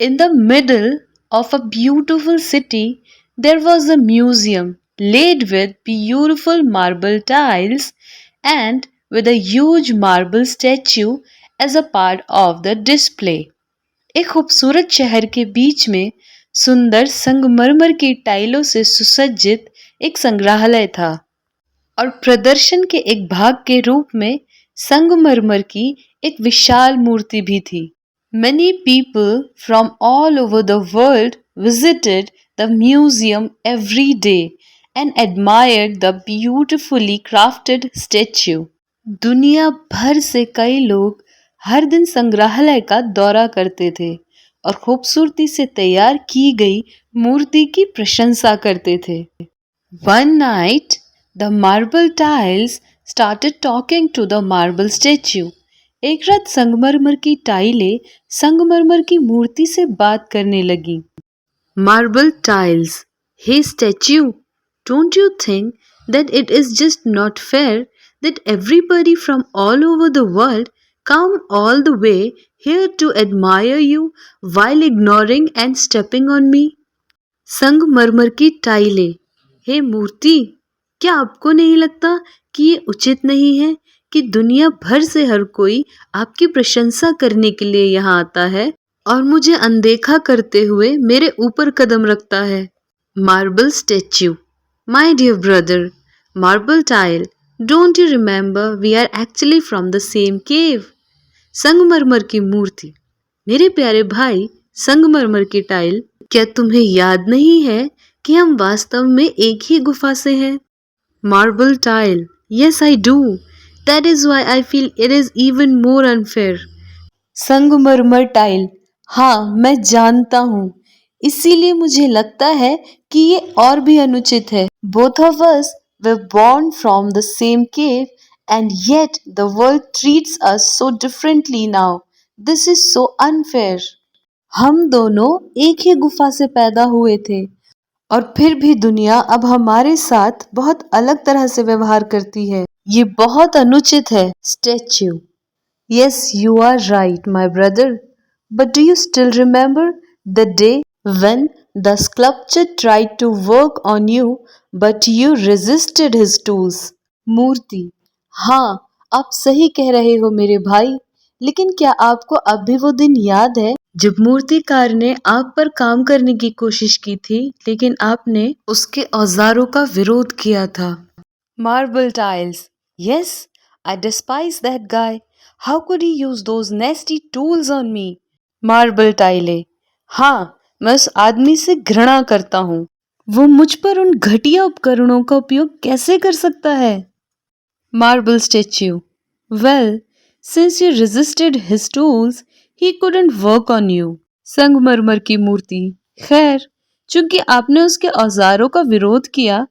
In the middle of a beautiful city, there was a museum laid with beautiful marble tiles and with a huge marble statue as a part of the display. एक खूबसूरत शहर के बीच में सुंदर संगमरमर की टाइलों से सुसज्जित एक संग्रहालय था और प्रदर्शन के एक भाग के रूप में संगमरमर की एक विशाल मूर्ति भी थी. Many people from all over the world visited the museum every day and admired the beautifully crafted statue. दुनिया भर से कई लोग हर दिन संग्रहालय का दौरा करते थे और खूबसूरती से तैयार की गई मूर्ति की प्रशंसा करते थे. One night, the marble tiles started talking to the marble statue. एक रात संगमरमर की टाइलें संगमरमर की मूर्ति से बात करने लगी. Marble tiles, hey statue, don't you think that it is just not fair that everybody from all over the world come all the way here to admire you while ignoring and stepping on me? संगमरमर की टाइलें, हे मूर्ति, क्या आपको नहीं लगता कि ये उचित नहीं है कि दुनिया भर से हर कोई आपकी प्रशंसा करने के लिए यहाँ आता है और मुझे अनदेखा करते हुए मेरे ऊपर कदम रखता है. Marble statue, my dear brother, marble tile, don't you remember we are actually from the same cave. संगमरमर की मूर्ति, मेरे प्यारे भाई संगमरमर की टाइल, क्या तुम्हें याद नहीं है कि हम वास्तव में एक ही गुफा से हैं? Marble tile, yes I do, that is why I feel it is even more unfair. संगमरमर टाइल, हाँ मैं जानता हूँ, इसीलिए मुझे लगता है कि ये और भी अनुचित है. Both of us were born from the same cave and yet the world treats us so differently now. This is so unfair. हम दोनों एक ही गुफा से पैदा हुए थे और फिर भी दुनिया अब हमारे साथ बहुत अलग तरह से व्यवहार करती है. ये बहुत अनुचित है. Statue, yes, you are right, my brother. But do you still remember the day when the sculptor tried to work on you, but you resisted his tools? मूर्ति, हाँ, आप सही कह रहे हो मेरे भाई, लेकिन क्या आपको अब भी वो दिन याद है जब मूर्तिकार ने आप पर काम करने की कोशिश की थी, लेकिन आपने उसके औजारों का विरोध किया था? Marble tiles, yes, I despise that guy. How could he use those nasty tools on me? Marble टाइलें, हाँ मैं उस आदमी से घृणा करता हूँ. वो मुझ पर उन घटिया उपकरणों का उपयोग कैसे कर सकता है? Marble statue, well, since you resisted his tools he couldn't work on you. संगमरमर की मूर्ति, खैर, चूंकि आपने उसके औजारों का विरोध किया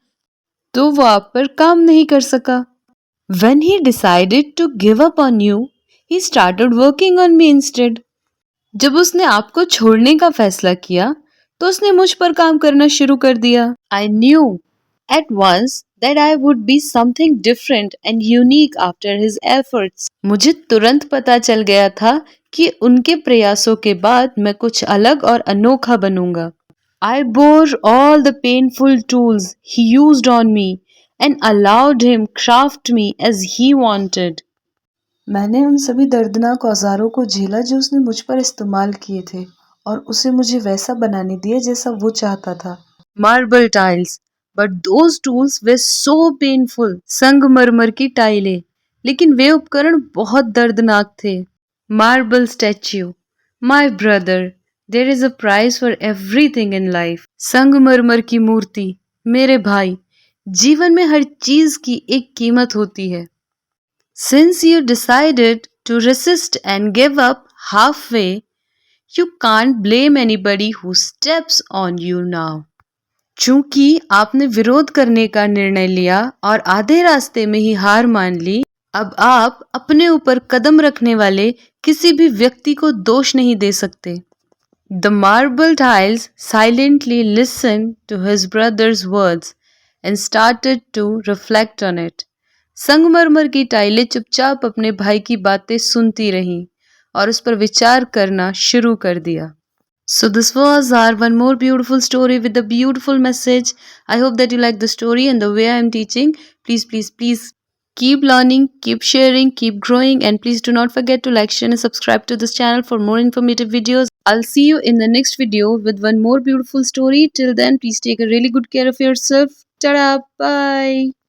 तो वो आप पर काम नहीं कर सका. When he decided to give up on you, he started working on me instead. जब उसने आपको छोड़ने का फैसला किया तो उसने मुझ पर काम करना शुरू कर दिया. I knew at once that I would be something different and unique after his efforts. मुझे तुरंत पता चल गया था कि उनके प्रयासों के बाद मैं कुछ अलग और अनोखा बनूंगा. I bore all the painful tools he used on me and allowed him craft me as he wanted. मैंने उन सभी दर्दनाक औजारों को झेला जो उसने मुझ पर इस्तेमाल किए थे और उसे मुझे वैसा बनाने दिया जैसा वो चाहता था. Marble tiles, but those tools were so painful. संगमरमर की टाइलें, लेकिन वे उपकरण बहुत दर्दनाक थे. Marble statue, my brother, there is a price for everything in life. संगमरमर की मूर्ति, मेरे भाई, जीवन में हर चीज की एक कीमत होती है. Since you decided to resist and give up halfway, you can't blame anybody who steps on you now. चूंकि आपने विरोध करने का निर्णय लिया और आधे रास्ते में ही हार मान ली, अब आप अपने ऊपर कदम रखने वाले किसी भी व्यक्ति को दोष नहीं दे सकते. The marble tiles silently listened to his brother's words and started to reflect on it. संगमरमर की टाइलें चुपचाप अपने भाई की बातें सुनती रहीं और उस पर विचार करना शुरू कर दिया. So this was our one more beautiful story with a beautiful message. I hope that you like the story and the way I am teaching. Please keep learning, keep sharing, keep growing, and please do not forget to like, share and subscribe to this channel for more informative videos. I'll see you in the next video with one more beautiful story. Till then, please take a really good care of yourself. Ta-da! Bye!